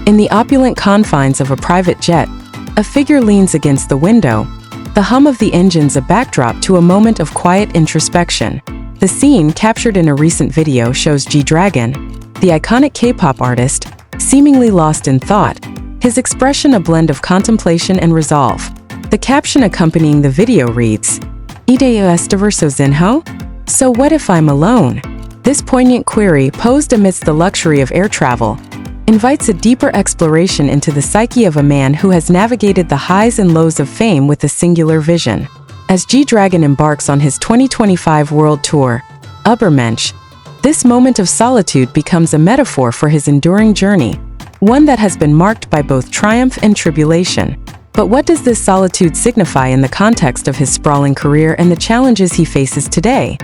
In the opulent confines of a private jet, a figure leans against the window, the hum of the engines a backdrop to a moment of quiet introspection. The scene, captured in a recent video, shows GDragon, the iconic K-pop artist, seemingly lost in thought, his expression a blend of contemplation and resolve. The caption accompanying the video reads, "Ideo estiverso zinho? So what if I'm alone?" This poignant query, posed amidst the luxury of air travel, invites a deeper exploration into the psyche of a man who has navigated the highs and lows of fame with a singular vision. As GDragon embarks on his 2025 world tour, Upper Mench, this moment of solitude becomes a metaphor for his enduring journey, one that has been marked by both triumph and tribulation. But what does this solitude signify in the context of his sprawling career and the challenges he faces today?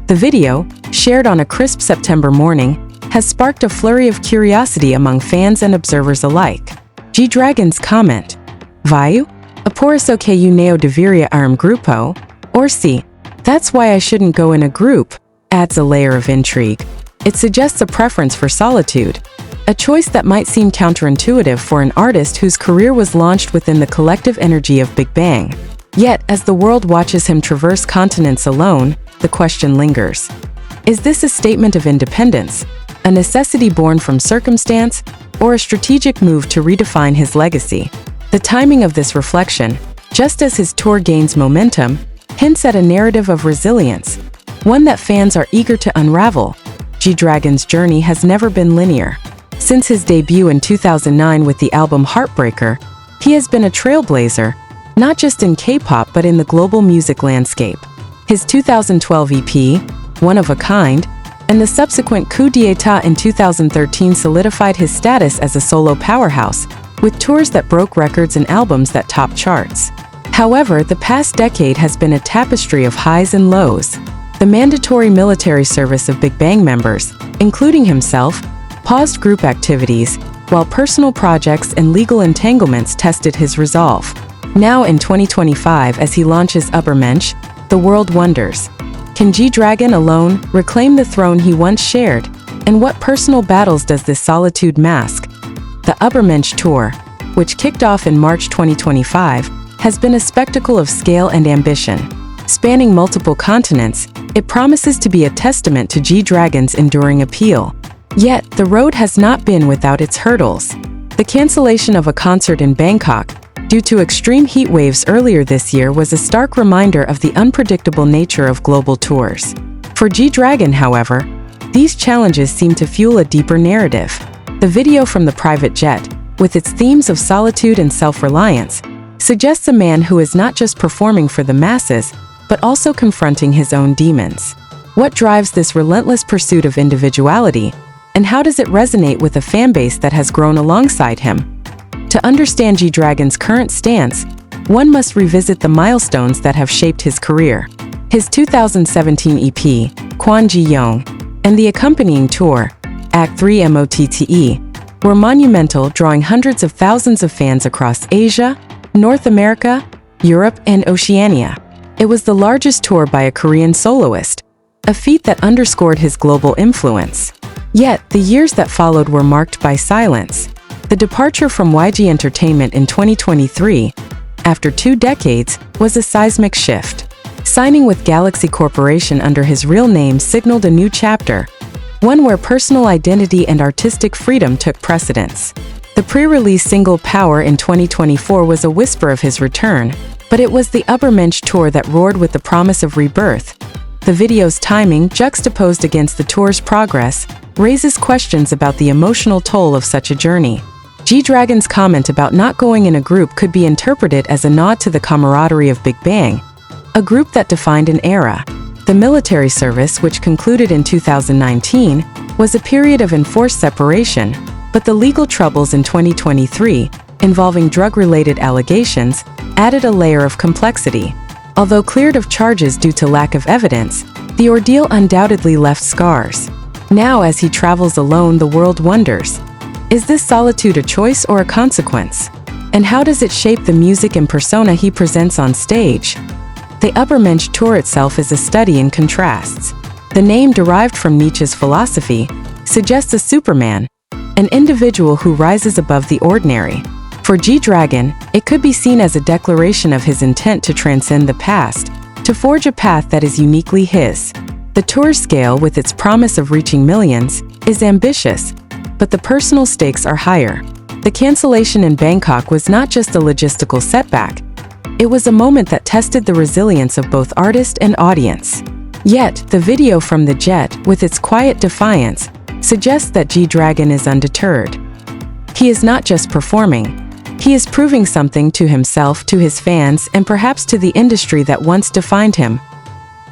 The video, shared on a crisp September morning, has sparked a flurry of curiosity among fans and observers alike. GDragon's comment, "Viu? A poriso que eu neo deveria grupo?" Or "See, that's why I shouldn't go in a group," adds a layer of intrigue. It suggests a preference for solitude, a choice that might seem counterintuitive for an artist whose career was launched within the collective energy of Big Bang. Yet, as the world watches him traverse continents alone, the question lingers. Is this a statement of independence, a necessity born from circumstance, or a strategic move to redefine his legacy? The timing of this reflection, just as his tour gains momentum, hints at a narrative of resilience, one that fans are eager to unravel. GDragon's journey has never been linear. Since his debut in 2009 with the album Heartbreaker, he has been a trailblazer, not just in K-pop but in the global music landscape. His 2012 EP, One of a Kind, and the subsequent coup d'etat in 2013 solidified his status as a solo powerhouse, with tours that broke records and albums that topped charts. However, the past decade has been a tapestry of highs and lows. The mandatory military service of Big Bang members, including himself, paused group activities, while personal projects and legal entanglements tested his resolve. Now in 2025, as he launches Upper Mench, the world wonders, can GDragon alone reclaim the throne he once shared? And what personal battles does this solitude mask? The Upper Mench tour, which kicked off in March 2025, has been a spectacle of scale and ambition. Spanning multiple continents, it promises to be a testament to GDragon's enduring appeal. Yet, the road has not been without its hurdles. The cancellation of a concert in Bangkok, due to extreme heat waves earlier this year, was a stark reminder of the unpredictable nature of global tours. For GDragon, however, these challenges seem to fuel a deeper narrative. The video from the private jet, with its themes of solitude and self-reliance, suggests a man who is not just performing for the masses, but also confronting his own demons. What drives this relentless pursuit of individuality, and how does it resonate with a fanbase that has grown alongside him? To understand GDragon's current stance, one must revisit the milestones that have shaped his career. His 2017 EP, Kwan Ji Yong, and the accompanying tour, Act 3 MOTTE, were monumental, drawing hundreds of thousands of fans across Asia, North America, Europe, and Oceania. It was the largest tour by a Korean soloist, a feat that underscored his global influence. Yet, the years that followed were marked by silence. The departure from YG Entertainment in 2023, after 2 decades, was a seismic shift. Signing with Galaxy Corporation under his real name signaled a new chapter, one where personal identity and artistic freedom took precedence. The pre-release single Power in 2024 was a whisper of his return, but it was the Upper Mench tour that roared with the promise of rebirth. The video's timing, juxtaposed against the tour's progress, raises questions about the emotional toll of such a journey. GDragon's comment about not going in a group could be interpreted as a nod to the camaraderie of Big Bang, a group that defined an era. The military service, which concluded in 2019, was a period of enforced separation, but the legal troubles in 2023, involving drug-related allegations, added a layer of complexity. Although cleared of charges due to lack of evidence, the ordeal undoubtedly left scars. Now, as he travels alone, the world wonders, is this solitude a choice or a consequence? And how does it shape the music and persona he presents on stage? The Upper Mench tour itself is a study in contrasts. The name, derived from Nietzsche's philosophy, suggests a Superman, an individual who rises above the ordinary. For GDragon, it could be seen as a declaration of his intent to transcend the past, to forge a path that is uniquely his. The tour scale, with its promise of reaching millions, is ambitious, but the personal stakes are higher. The cancellation in Bangkok was not just a logistical setback. It was a moment that tested the resilience of both artist and audience. Yet, the video from the jet, with its quiet defiance, suggests that GDragon is undeterred. He is not just performing. He is proving something to himself, to his fans, and perhaps to the industry that once defined him.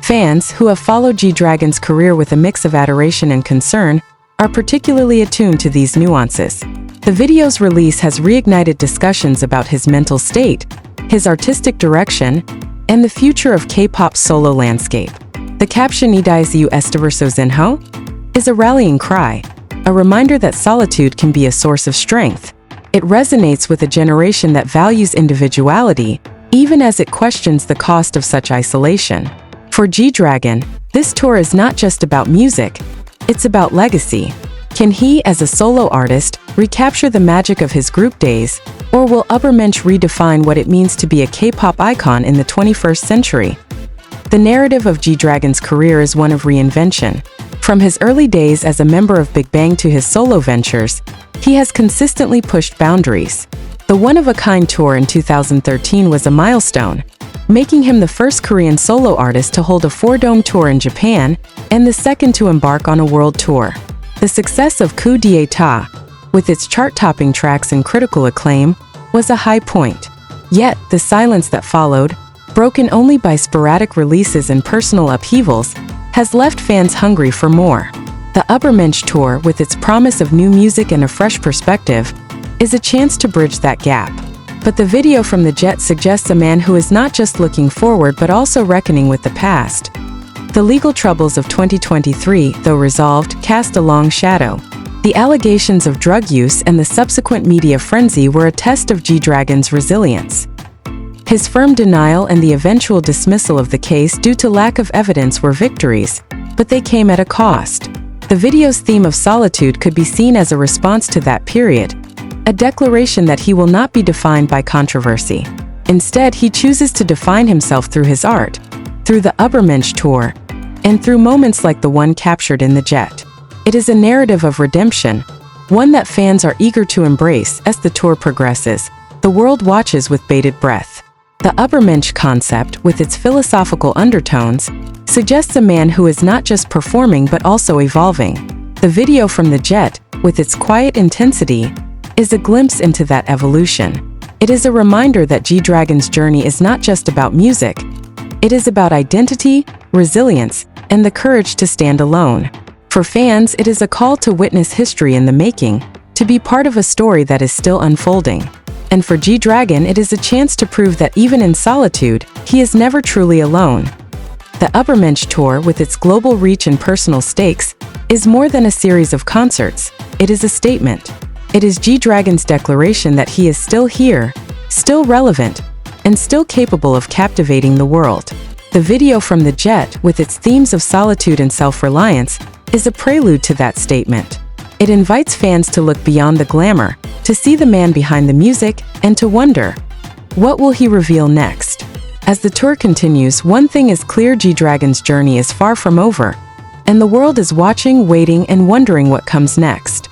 Fans, who have followed GDragon's career with a mix of adoration and concern, are particularly attuned to these nuances. The video's release has reignited discussions about his mental state, his artistic direction, and the future of K-pop's solo landscape. The caption "Idaisyu Estiverso Zinho" is a rallying cry, a reminder that solitude can be a source of strength. It resonates with a generation that values individuality, even as it questions the cost of such isolation. For GDragon, this tour is not just about music, it's about legacy. Can he, as a solo artist, recapture the magic of his group days, or will Upper Mench redefine what it means to be a K-pop icon in the 21st century? The narrative of GDragon's career is one of reinvention. From his early days as a member of Big Bang to his solo ventures, he has consistently pushed boundaries. The one-of-a-kind tour in 2013 was a milestone, making him the first Korean solo artist to hold a four-dome tour in Japan and the second to embark on a world tour. The success of Coup d'Etat, with its chart-topping tracks and critical acclaim, was a high point. Yet, the silence that followed, broken only by sporadic releases and personal upheavals, has left fans hungry for more. The Upper Mench tour, with its promise of new music and a fresh perspective, is a chance to bridge that gap. But the video from the jet suggests a man who is not just looking forward but also reckoning with the past. The legal troubles of 2023, though resolved, cast a long shadow. The allegations of drug use and the subsequent media frenzy were a test of GDragon's resilience. His firm denial and the eventual dismissal of the case due to lack of evidence were victories, but they came at a cost. The video's theme of solitude could be seen as a response to that period, a declaration that he will not be defined by controversy. Instead, he chooses to define himself through his art, through the Upper Mench tour, and through moments like the one captured in the jet. It is a narrative of redemption, one that fans are eager to embrace. As the tour progresses, the world watches with bated breath. The Upper Mench concept, with its philosophical undertones, suggests a man who is not just performing but also evolving. The video from the jet, with its quiet intensity, is a glimpse into that evolution. It is a reminder that GDragon's journey is not just about music. It is about identity, resilience, and the courage to stand alone. For fans, it is a call to witness history in the making, to be part of a story that is still unfolding. And for GDragon, it is a chance to prove that even in solitude, he is never truly alone. The Upper Mench tour, with its global reach and personal stakes, is more than a series of concerts. It is a statement. It is GDragon's declaration that he is still here, still relevant, and still capable of captivating the world. The video from the jet, with its themes of solitude and self-reliance, is a prelude to that statement. It invites fans to look beyond the glamour, to see the man behind the music, and to wonder, what will he reveal next? As the tour continues, one thing is clear: GDragon's journey is far from over, and the world is watching, waiting, and wondering what comes next.